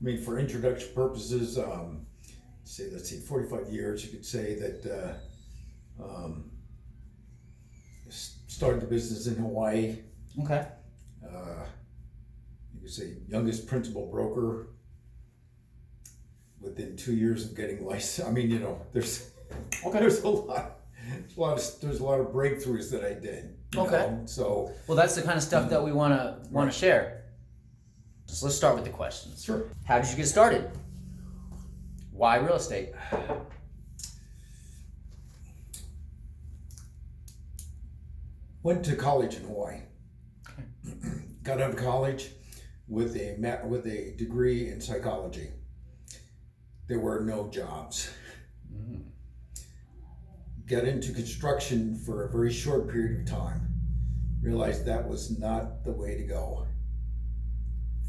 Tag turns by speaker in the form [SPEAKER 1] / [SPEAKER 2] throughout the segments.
[SPEAKER 1] mean, for introduction purposes, let's see, 45 years, you could say that started the business in Hawaii.
[SPEAKER 2] Okay.
[SPEAKER 1] You could say youngest principal broker within 2 years of getting licensed. I mean, there's a lot of breakthroughs that I did.
[SPEAKER 2] Okay.
[SPEAKER 1] So
[SPEAKER 2] well, that's the kind of stuff that we want to share. So let's start with the questions.
[SPEAKER 1] Sure.
[SPEAKER 2] How did you get started? Why real estate?
[SPEAKER 1] Went to college in Hawaii. Okay. Got out of college with a degree in psychology. There were no jobs. Mm-hmm. Got into construction for a very short period of time. Realized that was not the way to go.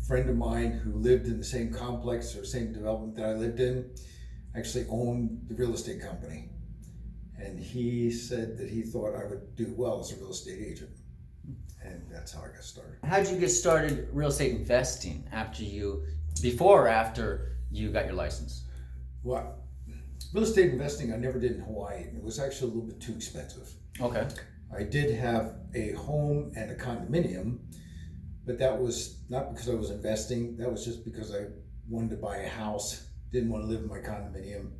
[SPEAKER 1] A friend of mine who lived in the same complex or same development that I lived in actually owned the real estate company. And he said that he thought I would do well as a real estate agent. And that's how I got started.
[SPEAKER 2] How did you get started real estate investing before or after you got your license?
[SPEAKER 1] Well, real estate investing I never did in Hawaii. It was actually a little bit too expensive.
[SPEAKER 2] Okay.
[SPEAKER 1] I did have a home and a condominium, but that was not because I was investing. That was just because I wanted to buy a house, didn't want to live in my condominium,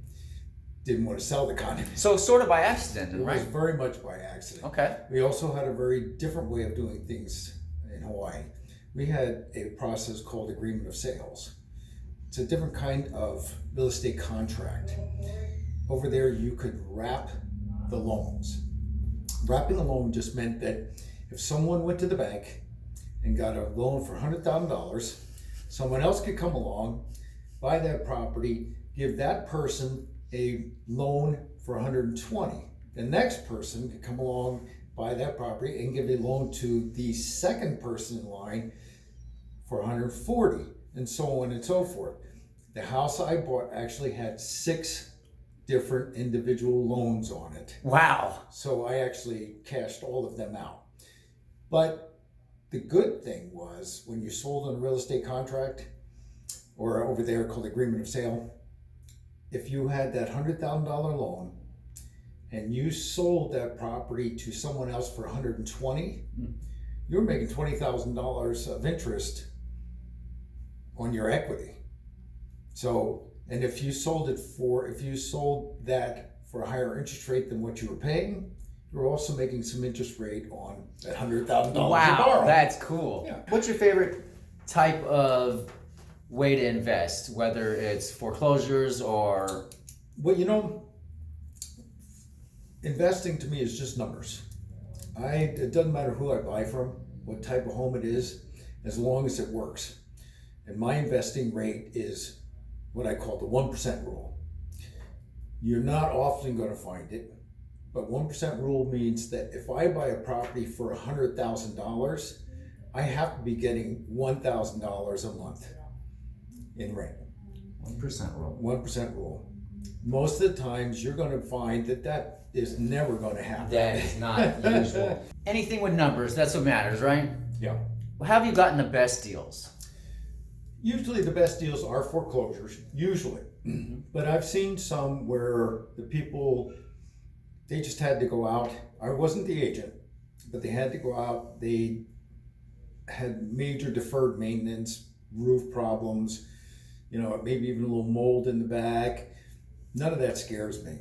[SPEAKER 1] didn't want to sell the condominium.
[SPEAKER 2] So sort of by accident, right?
[SPEAKER 1] It was very much by accident.
[SPEAKER 2] Okay.
[SPEAKER 1] We also had a very different way of doing things in Hawaii. We had a process called agreement of sales. It's a different kind of real estate contract. Over there, you could wrap the loans. Wrapping a loan just meant that if someone went to the bank and got a loan for $100,000, someone else could come along, buy that property, give that person a loan for 120. The next person could come along, buy that property, and give a loan to the second person in line for 140, and so on and so forth. The house I bought actually had 6 different individual loans on it.
[SPEAKER 2] Wow.
[SPEAKER 1] So I actually cashed all of them out. But the good thing was when you sold on a real estate contract, or over there called agreement of sale, if you had that $100,000 loan and you sold that property to someone else for 120, you were making $20,000 of interest on your equity. So, and if you sold that for a higher interest rate than what you were paying, you're also making some interest rate on that $100,000 you borrowed.
[SPEAKER 2] Wow, that's cool.
[SPEAKER 1] Yeah.
[SPEAKER 2] What's your favorite type of way to invest, whether it's foreclosures or...
[SPEAKER 1] Well, investing to me is just numbers. It doesn't matter who I buy from, what type of home it is, as long as it works. And my investing rate is what I call the 1% rule. You're not often going to find it, but 1% rule means that if I buy a property for $100,000, I have to be getting $1,000 a month in rent.
[SPEAKER 2] 1% rule.
[SPEAKER 1] 1% rule. Most of the times you're going to find that is never going to happen.
[SPEAKER 2] That is not usual. Anything with numbers, that's what matters, right?
[SPEAKER 1] Yeah.
[SPEAKER 2] Well, how have you gotten the best deals?
[SPEAKER 1] Usually the best deals are foreclosures, usually. Mm-hmm. But I've seen some where the people, they just had to go out. I wasn't the agent, but they had to go out. They had major deferred maintenance, roof problems, maybe even a little mold in the back. None of that scares me.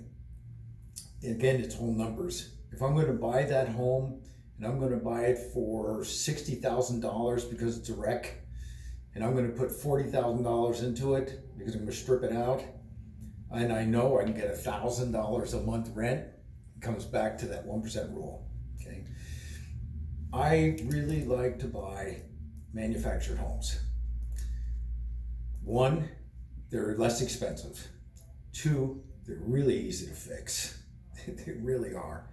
[SPEAKER 1] Again, it's all numbers. If I'm going to buy that home and I'm going to buy it for $60,000 because it's a wreck, and I'm going to put $40,000 into it because I'm going to strip it out, and I know I can get $1,000 a month rent, it comes back to that 1% rule. Okay. I really like to buy manufactured homes. 1, they're less expensive. 2, they're really easy to fix. They really are.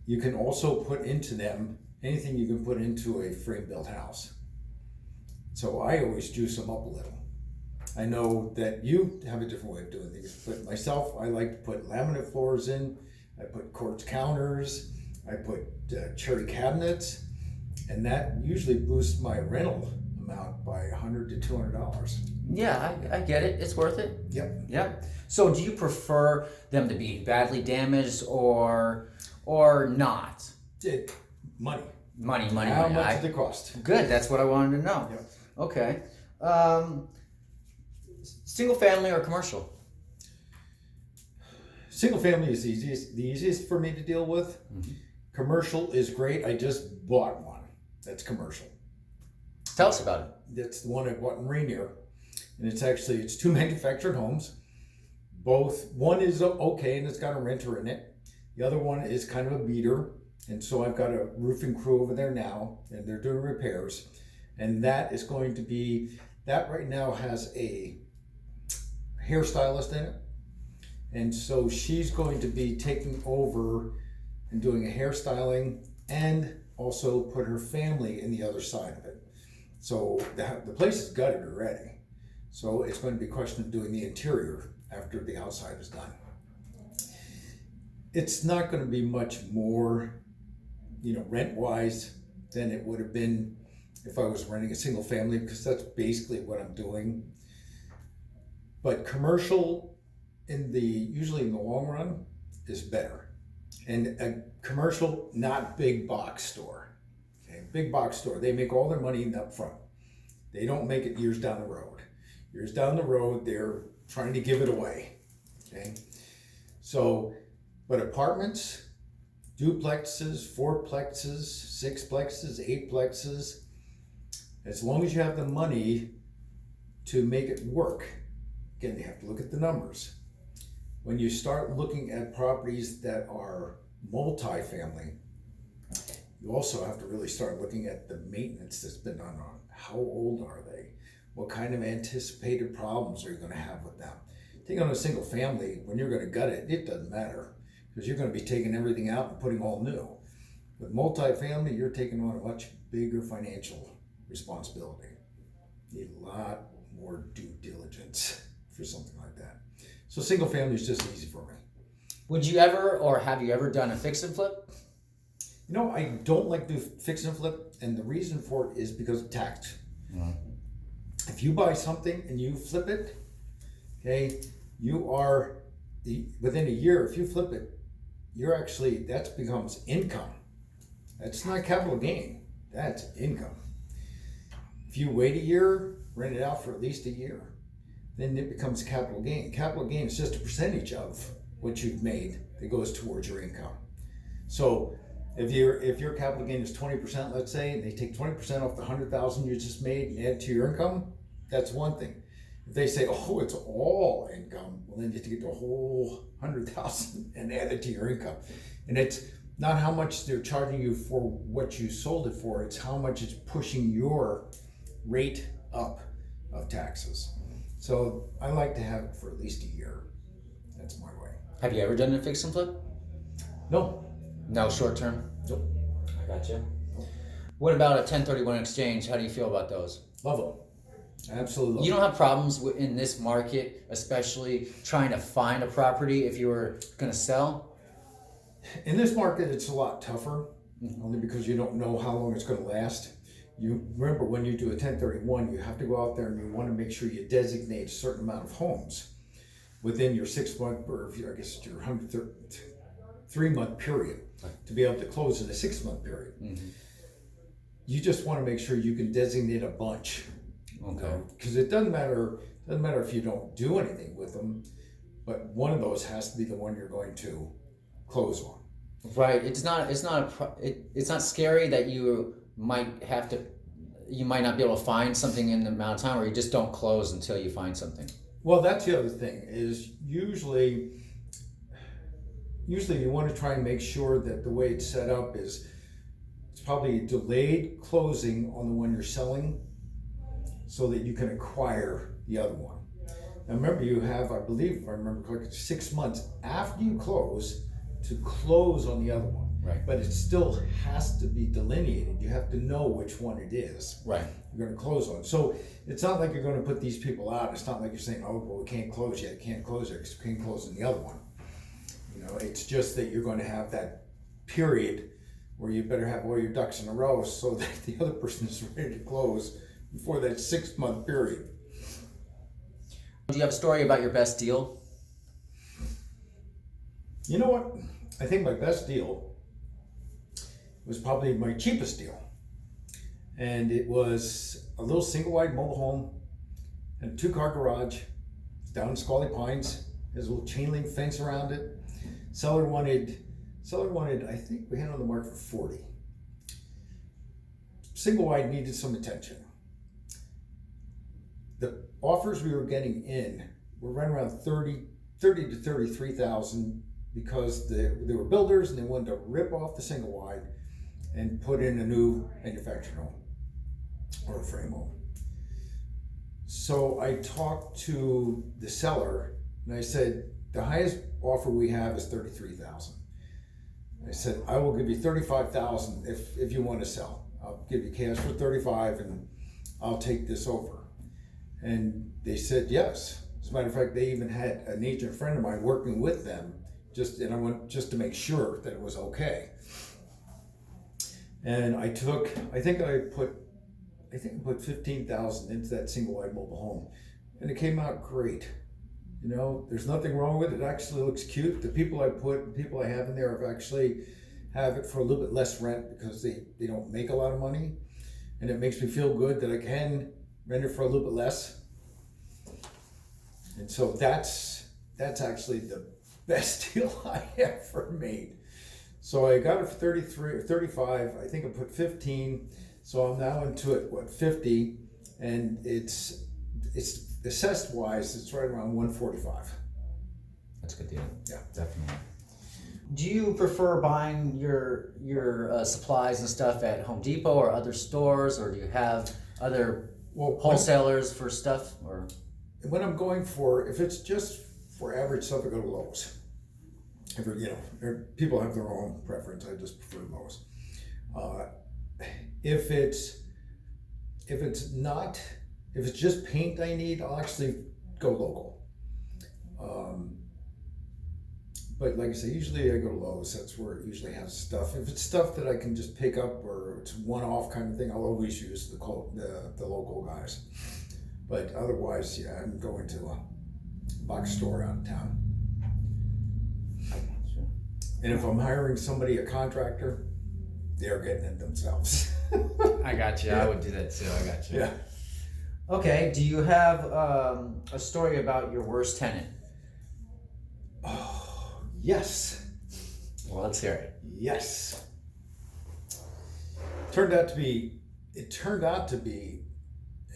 [SPEAKER 1] You can also put into them anything you can put into a frame-built house. So I always juice them up a little. I know that you have a different way of doing things, but myself, I like to put laminate floors in. I put quartz counters. I put cherry cabinets, and that usually boosts my rental amount by $100 to $200.
[SPEAKER 2] Yeah, I get it. It's worth it.
[SPEAKER 1] Yep.
[SPEAKER 2] Yep. So do you prefer them to be badly damaged or not?
[SPEAKER 1] Money.
[SPEAKER 2] Money.
[SPEAKER 1] How much does it cost?
[SPEAKER 2] Good. That's what I wanted to know.
[SPEAKER 1] Yep.
[SPEAKER 2] Okay. Single family or commercial?
[SPEAKER 1] Single family is the easiest for me to deal with.
[SPEAKER 2] Mm-hmm.
[SPEAKER 1] Commercial is great. I just bought one. That's commercial.
[SPEAKER 2] Tell us about it.
[SPEAKER 1] That's the one I bought in Rainier. And it's two manufactured homes. One is okay and it's got a renter in it. The other one is kind of a beater. And so I've got a roofing crew over there now and they're doing repairs. And that right now has a hairstylist in it. And so she's going to be taking over and doing a hairstyling and also put her family in the other side of it. So the place is gutted already. So it's going to be a question of doing the interior after the outside is done. It's not going to be much more, rent-wise than it would have been if I was renting a single family, because that's basically what I'm doing. But commercial, usually in the long run, is better. And a commercial, not big box store. Okay, big box store, they make all their money up front. They don't make it years down the road. Years down the road, they're trying to give it away. Okay, so, but apartments, duplexes, fourplexes, sixplexes, eightplexes, as long as you have the money to make it work, again, you have to look at the numbers. When you start looking at properties that are multifamily, you also have to really start looking at the maintenance that's been done on. How old are they? What kind of anticipated problems are you going to have with them? Take on a single family, when you're going to gut it, it doesn't matter because you're going to be taking everything out and putting all new. With multifamily, you're taking on a much bigger financial responsibility. You need a lot more due diligence for something like that. So single family is just easy for me.
[SPEAKER 2] Would you ever, or have you ever done a fix and flip?
[SPEAKER 1] I don't like to do fix and flip, and the reason for it is because of tax.
[SPEAKER 2] Mm-hmm.
[SPEAKER 1] If you buy something and you flip it, okay, within a year, if you flip it, that becomes income. That's not capital gain, that's income. If you wait a year, rent it out for at least a year, then it becomes capital gain. Capital gain is just a percentage of what you've made that goes towards your income. So if your capital gain is 20%, let's say, and they take 20% off the 100,000 you just made and add to your income, that's one thing. If they say, oh, it's all income, well, then you have to get the whole 100,000 and add it to your income. And it's not how much they're charging you for what you sold it for, it's how much it's pushing your rate up of taxes. So I like to have it for at least a year. That's my way.
[SPEAKER 2] Have you ever done a fix and flip?
[SPEAKER 1] No.
[SPEAKER 2] No, short term?
[SPEAKER 1] Nope.
[SPEAKER 2] I got you. What about a 1031 exchange? How do you feel about those?
[SPEAKER 1] Love them. Absolutely.
[SPEAKER 2] You don't have problems in this market, especially trying to find a property if you were going to sell?
[SPEAKER 1] In this market, it's a lot tougher, only because you don't know how long it's going to last. You remember when you do a 1031, you have to go out there and you want to make sure you designate a certain amount of homes within your 6 month, or I guess it's your 3-month period to be able to close in a 6 month period. Mm-hmm. You just want to make sure you can designate a bunch.
[SPEAKER 2] Okay.
[SPEAKER 1] Because it doesn't matter if you don't do anything with them, but one of those has to be the one you're going to close on.
[SPEAKER 2] Right. It's not scary that you might not be able to find something in the amount of time, or you just don't close until you find something.
[SPEAKER 1] Well, that's the other thing is usually you want to try and make sure that the way it's set up is it's probably a delayed closing on the one you're selling so that you can acquire the other one. Now remember, you have, I believe, if I remember correctly, 6 months after you close to close on the other one.
[SPEAKER 2] Right.
[SPEAKER 1] But it still has to be delineated. You have to know which one it is.
[SPEAKER 2] Right.
[SPEAKER 1] You're going to close on. So it's not like you're going to put these people out. It's not like you're saying, oh, well, we can't close yet. Can't close it because we can't close on the other one. It's just that you're going to have that period where you better have all your ducks in a row so that the other person is ready to close before that 6 month period.
[SPEAKER 2] Do you have a story about your best deal?
[SPEAKER 1] You know what? I think my best deal was probably my cheapest deal. And it was a little single wide mobile home and a 2-car garage down in Squally Pines. There's a little chain link fence around it. Seller wanted, I think we had it on the market for 40. Single wide needed some attention. The offers we were getting in were right around 30 to 33,000 because they were builders and they wanted to rip off the single wide and put in a new manufactured home or a frame home. So I talked to the seller and I said, the highest offer we have is 33,000. I said, I will give you 35,000 if you want to sell. I'll give you cash for 35 and I'll take this over. And they said yes. As a matter of fact, they even had an agent friend of mine working with them, and I went just to make sure that it was okay. And I think I put 15,000 into that single wide mobile home, and it came out great. You know, there's nothing wrong with it. It actually looks cute. The people I have in there have actually have it for a little bit less rent because they don't make a lot of money, and it makes me feel good that I can rent it for a little bit less. And so that's actually the best deal I ever made. So I got it for 35. I think I put 15. So I'm now into it, 50, and it's assessed wise, it's right around 145.
[SPEAKER 2] That's a good deal.
[SPEAKER 1] Yeah,
[SPEAKER 2] definitely. Do you prefer buying your supplies and stuff at Home Depot or other stores, or do you have other wholesalers for stuff? Or
[SPEAKER 1] when I'm going if it's just for average stuff, I go to Lowe's. People have their own preference. I just prefer Lowe's. If it's just paint I need, I'll actually go local. But like I say, usually I go to Lowe's. That's where it usually has stuff. If it's stuff that I can just pick up or it's one-off kind of thing, I'll always use the local guys. But otherwise, yeah, I'm going to a box store out of town. And if I'm hiring somebody, a contractor, they're getting it themselves.
[SPEAKER 2] I got you. Yeah. I would do that too. I got you.
[SPEAKER 1] Yeah.
[SPEAKER 2] Okay. Do you have a story about your worst tenant?
[SPEAKER 1] Oh, yes.
[SPEAKER 2] Well, let's hear it.
[SPEAKER 1] Yes. It turned out to be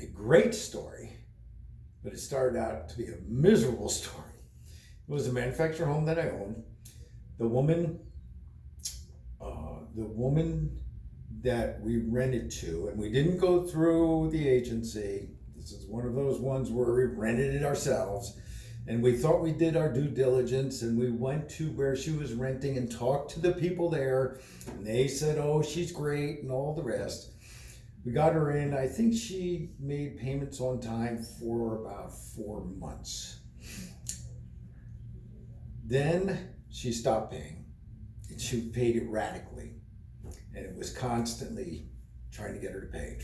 [SPEAKER 1] a great story, but it started out to be a miserable story. It was a manufactured home that I owned. The woman that we rented to, and we didn't go through the agency. This is one of those ones where we rented it ourselves, and we thought we did our due diligence, and we went to where she was renting and talked to the people there, and they said, oh, she's great and all the rest. We got her in. I think she made payments on time for about 4 months. Then she stopped paying, and she paid erratically, and it was constantly trying to get her to pay.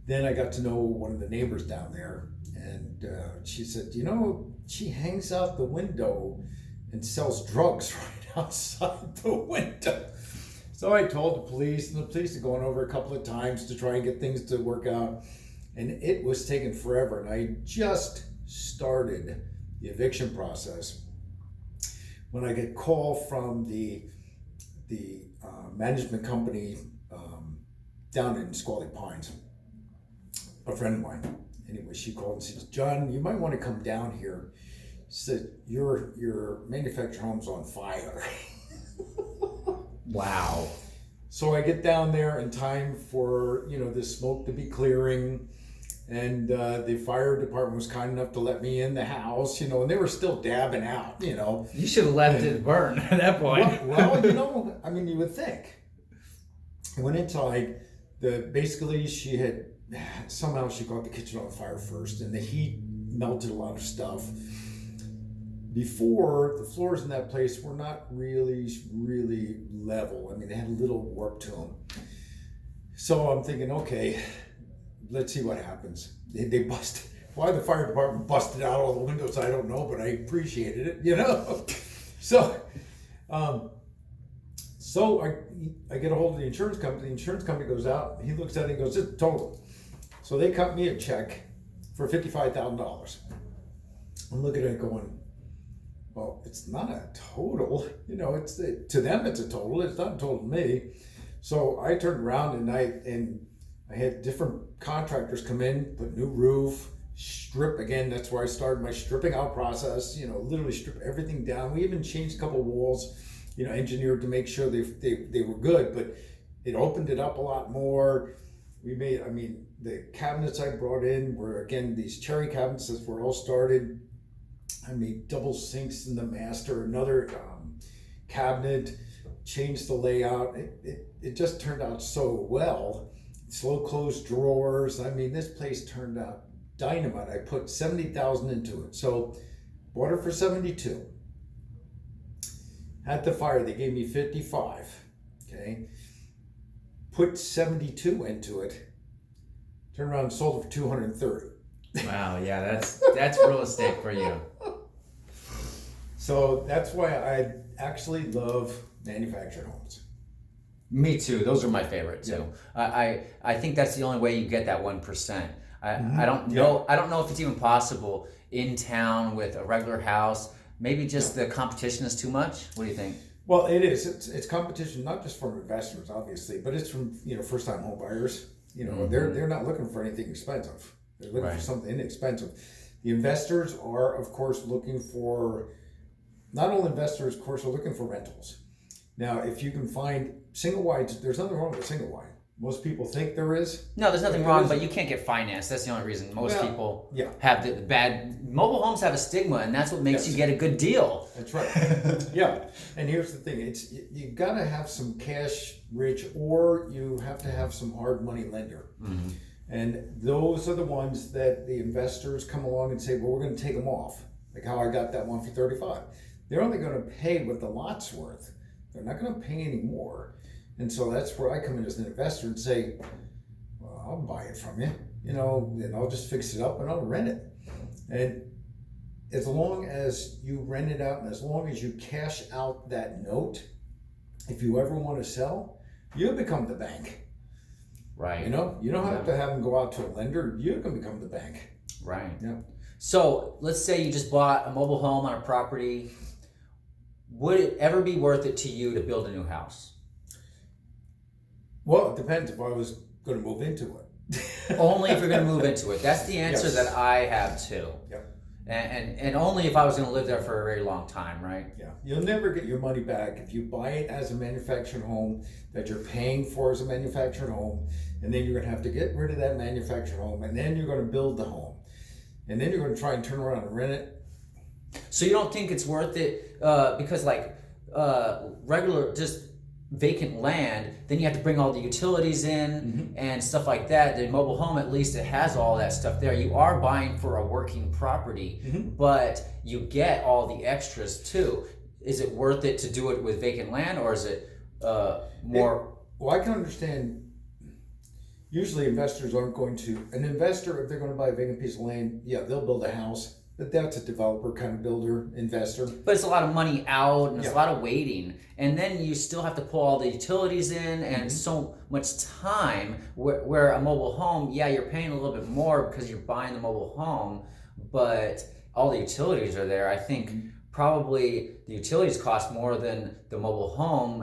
[SPEAKER 1] Then I got to know one of the neighbors down there, and she said, she hangs out the window and sells drugs right outside the window. So I told the police, and the police had gone over a couple of times to try and get things to work out, and it was taking forever, and I just started the eviction process when I get a call from the management company down in Squally Pines, a friend of mine. Anyway, she called and said, John, you might want to come down here. She said, your manufactured home's on fire.
[SPEAKER 2] Wow.
[SPEAKER 1] So I get down there in time for, the smoke to be clearing. And the fire department was kind enough to let me in the house, and they were still dabbing out,
[SPEAKER 2] You should have left it burn at that point.
[SPEAKER 1] Well, you would think. I went inside. Basically, she caught the kitchen on fire first, and the heat melted a lot of stuff. Before, the floors in that place were not really, really level. They had a little warp to them. So I'm thinking, okay, let's see what happens. They Why the fire department busted out all the windows, I don't know, but I appreciated it, you know? So, I get a hold of the insurance company. The insurance company goes out, he looks at it and goes, it's total. So they cut me a check for $55,000. I'm looking at it going, well, it's not a total, you know, to them it's a total, it's not a total to me. So I turned around and I had different contractors come in, put new roof, strip again. That's where I started my stripping out process, you know, literally strip everything down. We even changed a couple of walls, you know, engineered to make sure they were good, but it opened it up a lot more. We made, I mean, the cabinets I brought in were, again, these cherry cabinets. That's where it all started. I made double sinks in the master, another cabinet, changed the layout. It just turned out so well. Slow closed drawers. I mean, this place turned out dynamite. I put $70,000 into it. So bought it for 72. Had the fire, they gave me 55. Okay. Put 72 into it. Turned around and sold it for 230.
[SPEAKER 2] Wow, yeah, that's real estate for you.
[SPEAKER 1] So that's why I actually love manufactured homes.
[SPEAKER 2] Me too. Those are my favorite too. I think that's the only way you get that 1%. I don't know. I don't know if it's even possible in town with a regular house. Maybe just the competition is too much. What do you think?
[SPEAKER 1] Well, it is. It's competition not just from investors, obviously, but it's from, you know, first time home buyers. You know, they're not looking for anything expensive. They're looking for something inexpensive. The investors are, of course, looking for, not all investors, of course, are looking for rentals. Now, if you can find single wides, there's nothing wrong with single wide. Most people think there is.
[SPEAKER 2] No, there's nothing wrong, but you can't get financed. That's the only reason most people have the bad. Mobile homes have a stigma, and that's what makes you get a good deal.
[SPEAKER 1] That's right. Yeah, and here's the thing: you gotta have some cash rich, or you have to have some hard money lender. Mm-hmm. And those are the ones that the investors come along and say, "Well, we're going to take them off." Like how I got that one for 35. They're only going to pay what the lot's worth. They're not going to pay any more. And so that's where I come in as an investor and say, well, I'll buy it from you, you know, and I'll just fix it up and I'll rent it. And as long as you rent it out and as long as you cash out that note, if you ever want to sell, you become the bank.
[SPEAKER 2] Right.
[SPEAKER 1] You know, you don't have to have them go out to a lender. You can become the bank.
[SPEAKER 2] Right.
[SPEAKER 1] Yeah.
[SPEAKER 2] So let's say you just bought a mobile home on a property. Would it ever be worth it to you to build a new house?
[SPEAKER 1] Well, it depends if I was going to move into it.
[SPEAKER 2] Only if you're going to move into it. That's the answer that I have too.
[SPEAKER 1] Yep.
[SPEAKER 2] And only if I was going to live there for a very long time, right?
[SPEAKER 1] Yeah. You'll never get your money back if you buy it as a manufactured home that you're paying for as a manufactured home, and then you're going to have to get rid of that manufactured home, and then you're going to build the home, and then you're going to try and turn around and rent it.
[SPEAKER 2] So you don't think it's worth it because like regular just vacant land, then you have to bring all the utilities in and stuff like that. The mobile home, at least it has all that stuff there. You are buying for a working property, but you get all the extras too. Is it worth it to do it with vacant land, or is it more?
[SPEAKER 1] Well, I can understand. Usually investors aren't going to, an investor, if they're going to buy a vacant piece of land, yeah, they'll build a house. But that's a developer kind of builder, investor.
[SPEAKER 2] But it's a lot of money out and it's a lot of waiting. And then you still have to pull all the utilities in and so much time where a mobile home, yeah, you're paying a little bit more because you're buying the mobile home, but all the utilities are there. I think probably the utilities cost more than the mobile home.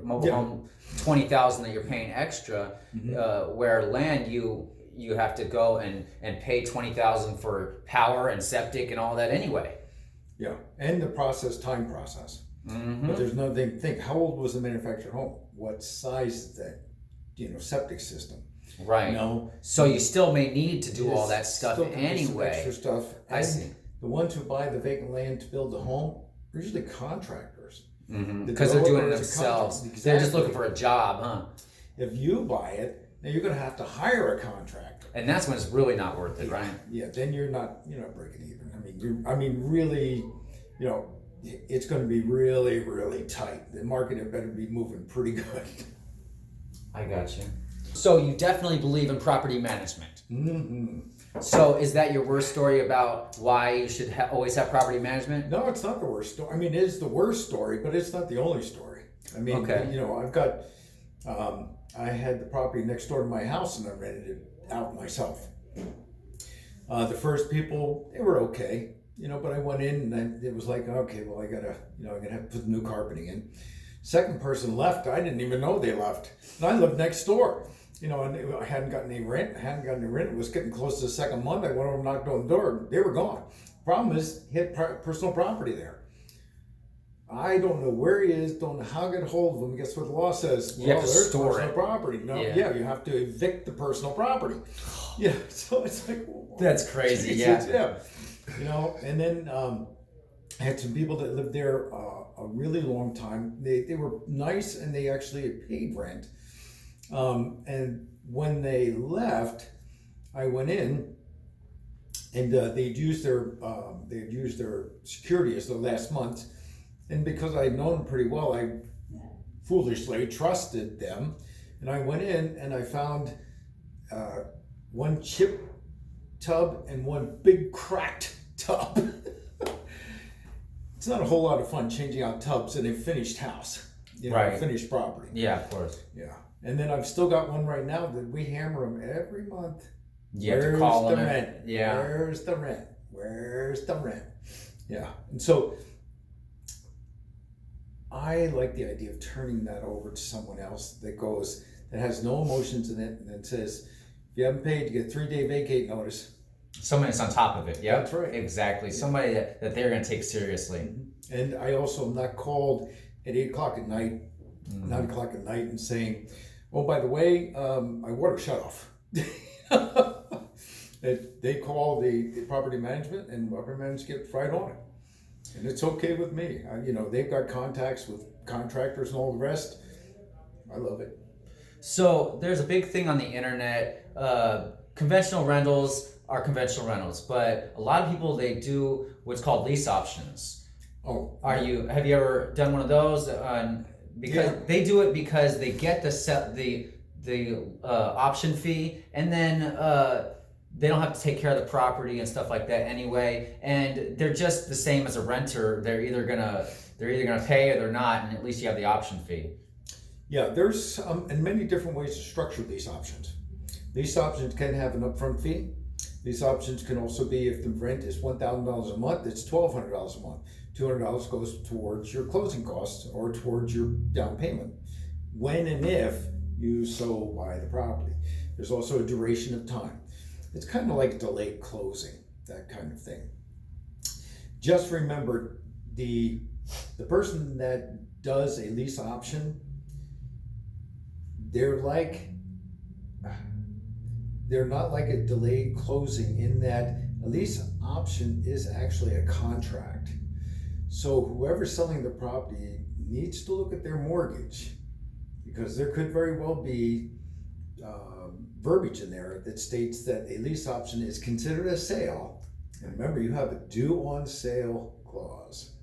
[SPEAKER 2] Home, $20,000 that you're paying extra, where land you have to go and pay $20,000 for power and septic and all that anyway.
[SPEAKER 1] Yeah, and the time process. But there's nothing. Think, how old was the manufactured home? What size is that? Septic system.
[SPEAKER 2] Right. So you still may need to do all that stuff anyway.
[SPEAKER 1] Extra stuff.
[SPEAKER 2] I see.
[SPEAKER 1] The ones who buy the vacant land to build the home are usually contractors.
[SPEAKER 2] Because they're doing it themselves. Exactly. They're just looking for a job, huh?
[SPEAKER 1] If you buy it, now you're going to have to hire a contractor,
[SPEAKER 2] and that's when it's really not worth it, right?
[SPEAKER 1] Yeah, then you're not breaking even. Really, it's going to be really, really tight. The market had better be moving pretty good.
[SPEAKER 2] I got you. So you definitely believe in property management. So is that your worst story about why you should always have property management?
[SPEAKER 1] No, it's not the worst story. I mean, it is the worst story, but it's not the only story. I mean, you know, I've got, I had the property next door to my house and I rented it out myself. The first people, they were okay, you know, but I went in and it was like, okay, well, I'm gonna have to put new carpeting in. Second person left, I didn't even know they left. And I lived next door, you know, and I hadn't gotten any rent. It was getting close to the second month. I went over and knocked on the door, they were gone. Problem is, he had personal property there. I don't know where he is, don't know how to get a hold of him. Guess what the law says?
[SPEAKER 2] You have to
[SPEAKER 1] there's
[SPEAKER 2] store
[SPEAKER 1] personal
[SPEAKER 2] it.
[SPEAKER 1] property. No, yeah, you have to evict the personal property. Yeah, so it's like,
[SPEAKER 2] that's crazy.
[SPEAKER 1] Yeah, you know. And then I had some people that lived there a really long time. They were nice and they actually paid rent. And when they left, I went in and they'd used their security as the last month. And because I'd known them pretty well, I foolishly trusted them. And I went in and I found one chip tub and one big cracked tub. It's not a whole lot of fun changing out tubs in a finished house, you know, a finished property.
[SPEAKER 2] Yeah, of course.
[SPEAKER 1] Yeah. And then I've still got one right now that we hammer them every month.
[SPEAKER 2] You have to call them.
[SPEAKER 1] Rent?
[SPEAKER 2] Yeah.
[SPEAKER 1] Where's the rent? Where's the rent? Yeah. And so I like the idea of turning that over to someone else that has no emotions in it and then says, if you haven't paid, you get 3-day vacate notice.
[SPEAKER 2] Somebody that's on top of it. Yeah,
[SPEAKER 1] that's right.
[SPEAKER 2] Exactly. Somebody that they're going to take seriously.
[SPEAKER 1] And I also am not called at 8 o'clock at night, 9 o'clock at night and saying, oh, by the way, my water shut off. They call the property management and property management gets right on it. And it's okay with me. You know, they've got contacts with contractors and all the rest. I love it.
[SPEAKER 2] So there's a big thing on the internet. Conventional rentals are conventional rentals, but a lot of people, they do what's called lease options.
[SPEAKER 1] Oh,
[SPEAKER 2] have you ever done one of those? Because they do it because they get the option fee, and then they don't have to take care of the property and stuff like that anyway, and they're just the same as a renter. They're either gonna pay or they're not, and at least you have the option fee. Yeah,
[SPEAKER 1] there's and many different ways to structure these options. These options can have an upfront fee. These options can also be, if the rent is $1,000 a month, it's $1,200 a month. $200 goes towards your closing costs or towards your down payment, when and if you so buy the property. There's also a duration of time. It's kind of like delayed closing, that kind of thing. Just remember, the person that does a lease option, they're not like a delayed closing, in that a lease option is actually a contract. So whoever's selling the property needs to look at their mortgage, because there could very well be verbiage in there that states that a lease option is considered a sale. And remember, you have a due on sale clause.